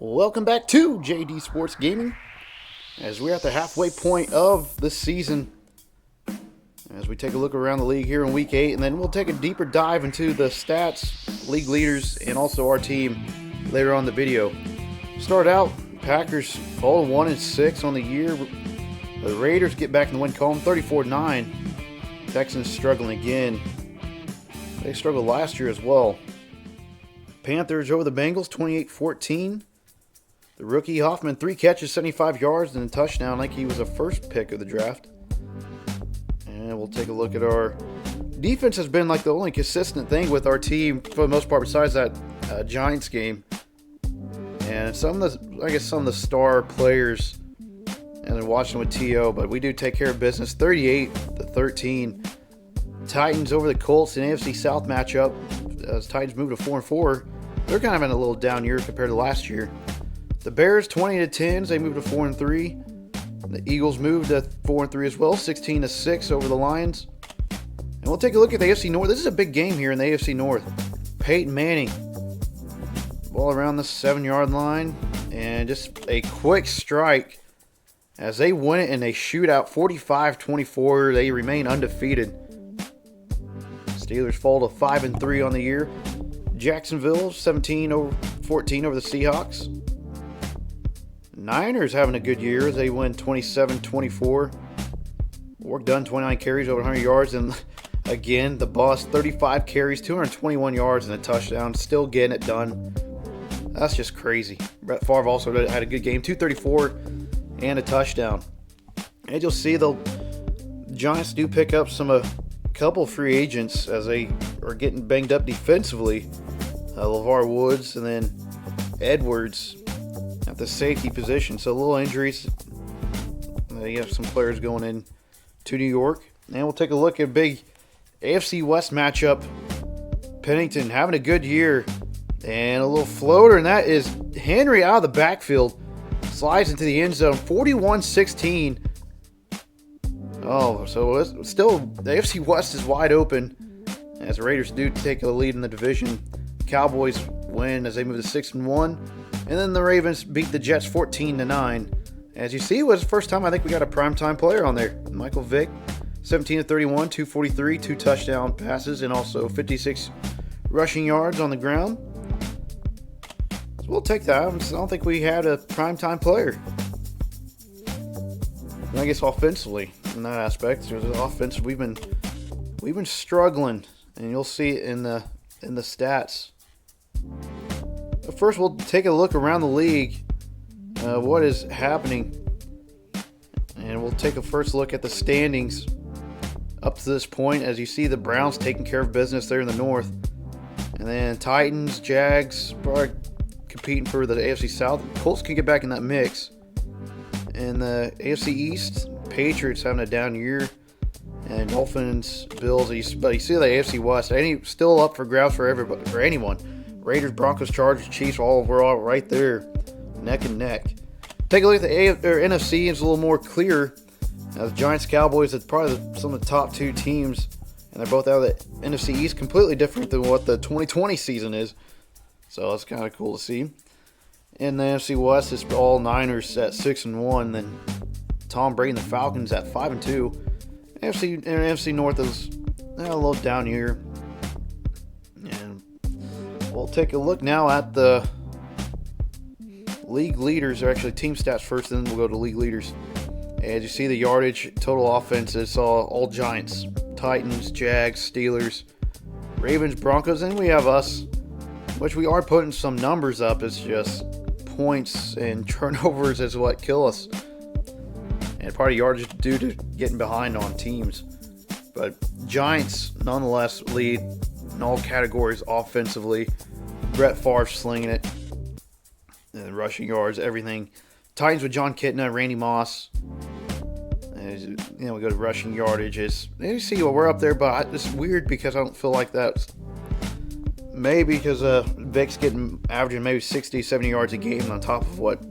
Welcome back to JD Sports Gaming as we're at the halfway point of the season. As we take a look around the league here in week 8, and then we'll take a deeper dive into the stats, league leaders, and also our team later on in the video. Start out, Packers fall 1-6 on the year. The Raiders get back in the win column, 34-9. Texans struggling again. They struggled last year as well. Panthers over the Bengals, 28-14. The rookie Hoffman, 3 catches, 75 yards, and a touchdown like he was a first pick of the draft. And we'll take a look at our defense. Has been like the only consistent thing with our team for the most part besides that Giants game. And some of the star players, and then watching with T.O., but we do take care of business, 38-13. Titans over the Colts in AFC South matchup. As Titans move to 4-4, they're kind of in a little down year compared to last year. The Bears 20-10, they moved to 4-3. The Eagles moved to 4-3 as well, 16-6 over the Lions. And we'll take a look at the AFC North. This is a big game here in the AFC North. Peyton Manning, ball around the 7-yard line, and just a quick strike as they win it in a shootout, 45-24. They remain undefeated. Steelers fall to 5-3 on the year. Jacksonville 17-14 over the Seahawks. Niners having a good year as they win 27-24. Work done, 29 carries, over 100 yards. And again, the boss, 35 carries, 221 yards, and a touchdown. Still getting it done. That's just crazy. Brett Favre also had a good game, 234 and a touchdown. And you'll see the Giants do pick up a couple free agents as they are getting banged up defensively. LeVar Woods and then Edwards at the safety position. So little injuries. You have some players going in to New York. And we'll take a look at a big AFC West matchup. Pennington having a good year. And a little floater, and that is Henry out of the backfield. Slides into the end zone, 41-16. Oh, so it's still the AFC West is wide open as the Raiders do take a lead in the division. Cowboys win as they move to 6-1. And then the Ravens beat the Jets 14-9. As you see, it was the first time I think we got a primetime player on there. Michael Vick, 17-31, 243, 2 touchdown passes, and also 56 rushing yards on the ground. So we'll take that. I don't think we had a primetime player. And I guess offensively, in that aspect, there's an offense we've been struggling, and you'll see it in the stats. But first, we'll take a look around the league, what is happening, and we'll take a first look at the standings up to this point. As you see, the Browns taking care of business there in the north, and then Titans, Jags are competing for the AFC South. Colts can get back in that mix. In the AFC East, Patriots having a down year, and Dolphins, Bills. But you see the AFC West, still up for grabs for everybody, for anyone. Raiders, Broncos, Chargers, Chiefs, we're all right there, neck and neck. Take a look at the NFC. It's a little more clear. The Giants, Cowboys, it's probably some of the top 2 teams, and they're both out of the NFC East, completely different than what the 2020 season is. So that's kind of cool to see. In the NFC West, it's all Niners at 6-1. Then Tom Brady and the Falcons at 5-2. NFC North is a little down here. And we'll take a look now at the league leaders, or actually team stats first, then we'll go to league leaders. As you see, the yardage, total offense, it's all Giants. Titans, Jags, Steelers, Ravens, Broncos, and we have us, which we are putting some numbers up. It's just points and turnovers is what kill us, and part of yardage due to getting behind on teams. But Giants nonetheless lead in all categories offensively. Brett Favre slinging it, and rushing yards, everything. Titans with John Kitna, Randy Moss. And, we go to rushing yardages. You see, we're up there, but it's weird because I don't feel like that's maybe because Vic's averaging maybe 60, 70 yards a game on top of what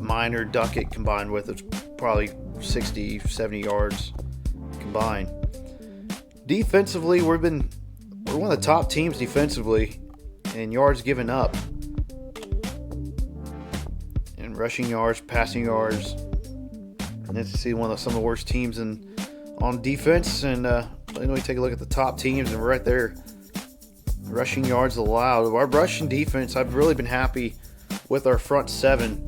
Miner, Duckett combined with. It's probably 60, 70 yards combined. Defensively, we're one of the top teams defensively in yards given up. rushing yards, passing yards. And let's see some of the worst teams on defense. And then we take a look at the top teams, and we're right there. Rushing yards allowed. Our rushing defense, I've really been happy with our front seven.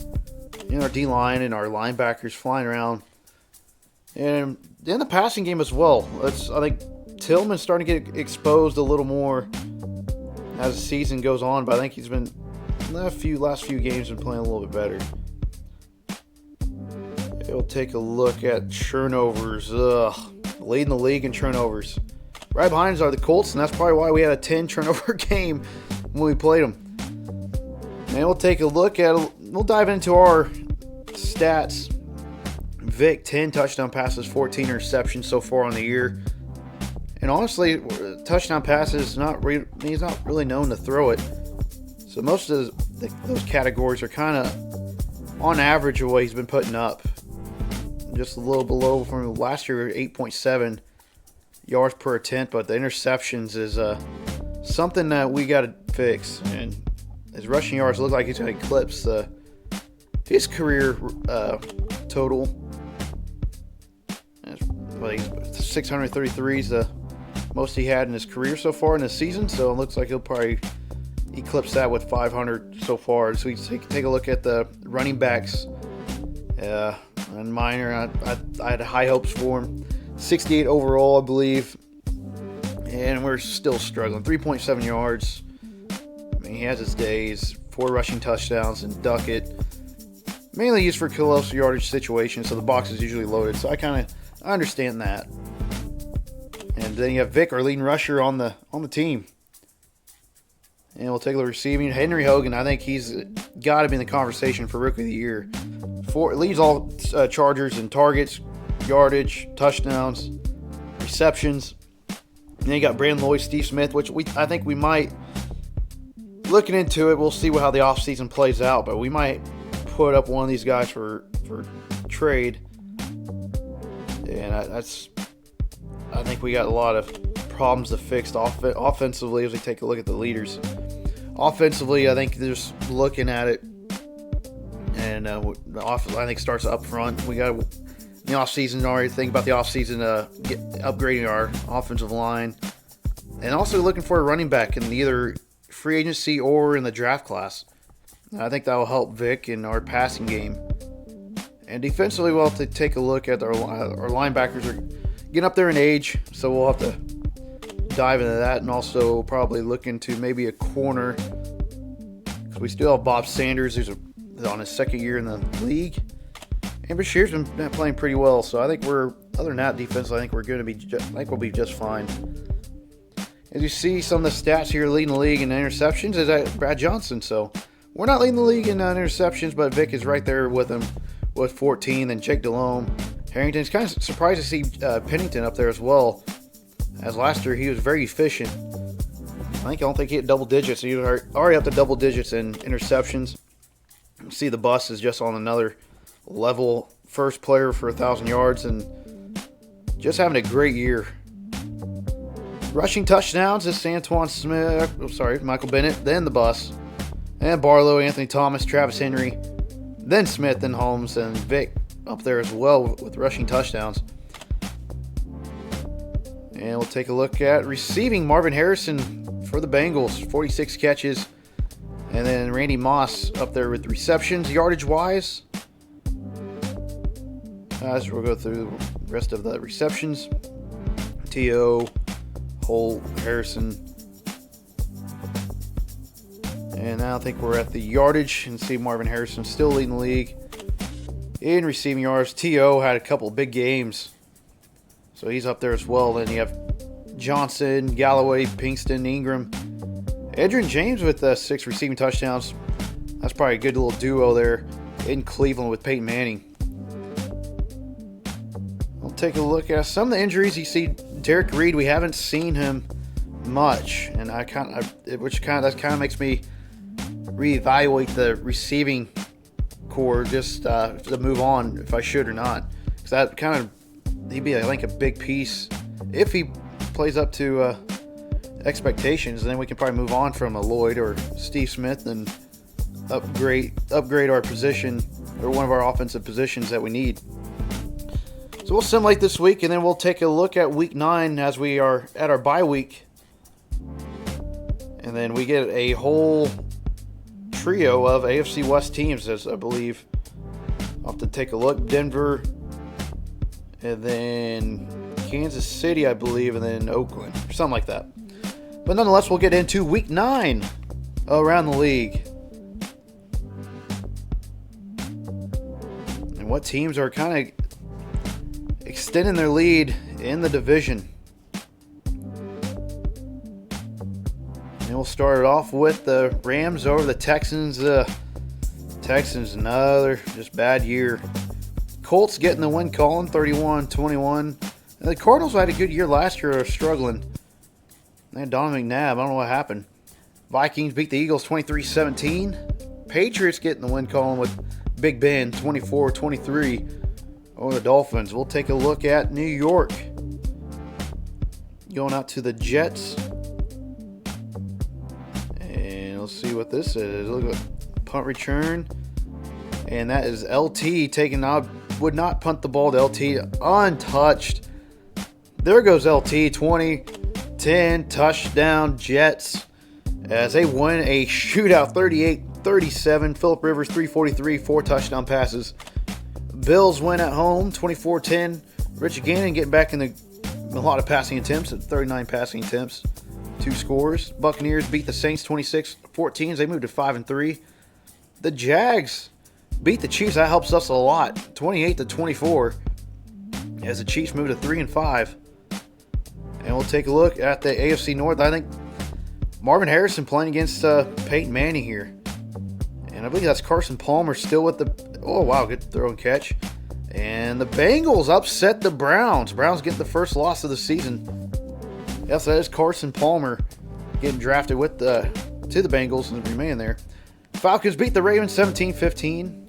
Our D-line and our linebackers flying around. And in the passing game as well. I think Tillman's starting to get exposed a little more as the season goes on, but I think he's been last few games been playing a little bit better. We'll take a look at turnovers. Leading the league in turnovers. Right behind us are the Colts, and that's probably why we had a 10 turnover game when we played them. And we'll take a look we'll dive into our stats. Vic, 10 touchdown passes, 14 interceptions so far on the year. And honestly, touchdown passes, he's not really known to throw it. So most of those categories are kind of on average of what he's been putting up. Just a little below from last year, 8.7 yards per attempt. But the interceptions is something that we got to fix. And his rushing yards look like he's going to eclipse his career total. Like 633 is the most he had in his career so far in the season. So it looks like he'll probably eclipse that with 500 so far. So we take a look at the running backs. And Minor, I had high hopes for him. 68 overall, I believe. And we're still struggling. 3.7 yards. I mean, he has his days. 4 rushing touchdowns and Duckett. Mainly used for close yardage situations, so the box is usually loaded. So I understand that. And then you have Vic, our leading rusher on the team. And we'll take a look at receiving. Henry Hogan, I think he's got to be in the conversation for Rookie of the Year. Leads all Chargers in targets, yardage, touchdowns, receptions. And then you got Brandon Lloyd, Steve Smith, which I think we might, looking into it, we'll see how the offseason plays out, but we might put up one of these guys for trade. And I think we got a lot of problems to fix offensively as we take a look at the leaders. Offensively, I think just looking at it, and I think starts up front. We got in the offseason already think about the offseason upgrading our offensive line, and also looking for a running back in either free agency or in the draft class. And I think that will help Vic in our passing game. And defensively, we'll have to take a look at our linebackers are getting up there in age, so we'll have to dive into that, and also probably look into maybe a corner, because we still have Bob Sanders, who's on his second year in the league, and Bashir's been playing pretty well. So I think other than that defense, I think we're going to be, we'll be just fine. As you see, some of the stats here leading the league in interceptions is Brad Johnson. So we're not leading the league in interceptions, but Vic is right there with him with 14. Then Jake Delhomme, Harrington's kind of surprised to see Pennington up there as well. As last year, he was very efficient. I don't think he hit double digits. He was already up to double digits in interceptions. You see the bus is just on another level. First player for 1,000 yards and just having a great year. Rushing touchdowns is Michael Bennett, then the bus. And Barlow, Anthony Thomas, Travis Henry, then Smith and Holmes and Vic up there as well with rushing touchdowns. And we'll take a look at receiving. Marvin Harrison for the Bengals, 46 catches. And then Randy Moss up there with receptions, yardage-wise. So we'll go through the rest of the receptions. T.O., Holt, Harrison. And now I think we're at the yardage. And see Marvin Harrison still leading the league in receiving yards. T.O. had a couple of big games, so he's up there as well. Then you have Johnson, Galloway, Pinkston, Ingram. Adrian James with 6 receiving touchdowns. That's probably a good little duo there in Cleveland with Peyton Manning. We'll take a look at some of the injuries. You see Derek Reed, we haven't seen him much, and that kind of makes me reevaluate the receiving core just to move on if I should or not. Because that kind of, he'd be I think a big piece if he plays up to expectations. Then we can probably move on from a Lloyd or Steve Smith and upgrade our position or one of our offensive positions that we need. So we'll simulate this week, and then we'll take a look at Week 9 as we are at our bye week. And then we get a whole trio of AFC West teams, as I believe. I'll have to take a look. Denver, and then Kansas City, I believe, and then Oakland, or something like that. But nonetheless, we'll get into Week 9 around the league. And what teams are kind of extending their lead in the division. And we'll start it off with the Rams over the Texans. Texans, another just bad year. Colts getting the win calling, 31-21. And the Cardinals had a good year last year, are struggling. They had Donovan McNabb, I don't know what happened. Vikings beat the Eagles 23-17. Patriots getting the win calling with Big Ben, 24-23 over the Dolphins. We'll take a look at New York. Going out to the Jets. And let's see what this is. Look at punt return. And that is LT taking out. Would not punt the ball to LT. Untouched. There goes LT. 20-10. Touchdown Jets. As they win a shootout 38-37. Phillip Rivers 343. 4 touchdown passes. Bills win at home 24-10. Richard Gannon getting back in a lot of passing attempts at 39 passing attempts. 2 scores. Buccaneers beat the Saints 26-14 as they moved to 5-3. The Jags beat the Chiefs. That helps us a lot. 28-24 as the Chiefs move to 3-5. And we'll take a look at the AFC North. I think Marvin Harrison playing against Peyton Manning here. And I believe that's Carson Palmer still with the... Oh, wow, good throw and catch. And the Bengals upset the Browns. Browns get the first loss of the season. Yes, that is Carson Palmer getting drafted with to the Bengals and remaining there. Falcons beat the Ravens 17-15.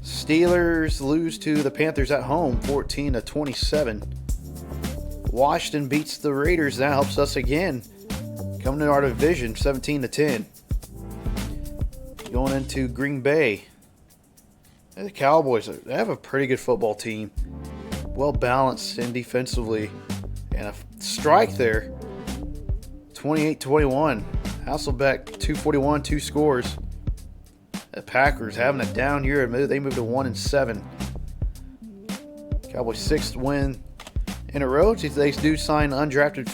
Steelers lose to the Panthers at home 14-27. Washington beats the Raiders. That helps us again. Coming to our division 17-10. Going into Green Bay. The Cowboys, they have a pretty good football team. Well balanced and defensively. And a strike there. 28-21. Hasselbeck, 241, 2 scores. The Packers having a down year. They moved to 1-7. Cowboys' 6th win in a row. They do sign undrafted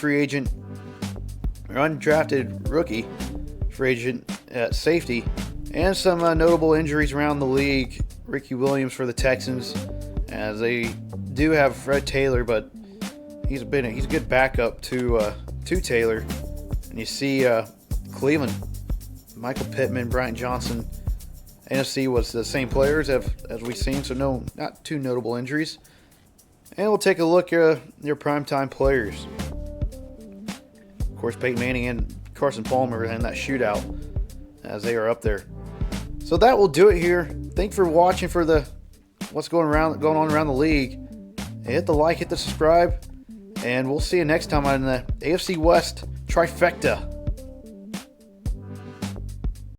rookie free agent at safety. And some notable injuries around the league. Ricky Williams for the Texans, as they do have Fred Taylor, but he's a good backup to Taylor. And you see Cleveland, Michael Pittman, Bryant Johnson. NFC was the same players as we've seen, so not too notable injuries. And we'll take a look at your primetime players. Of course, Peyton Manning and Carson Palmer in that shootout, as they are up there. So that will do it here. Thanks for watching for what's going on around the league. Hit the like, hit the subscribe, and we'll see you next time on the AFC West trifecta.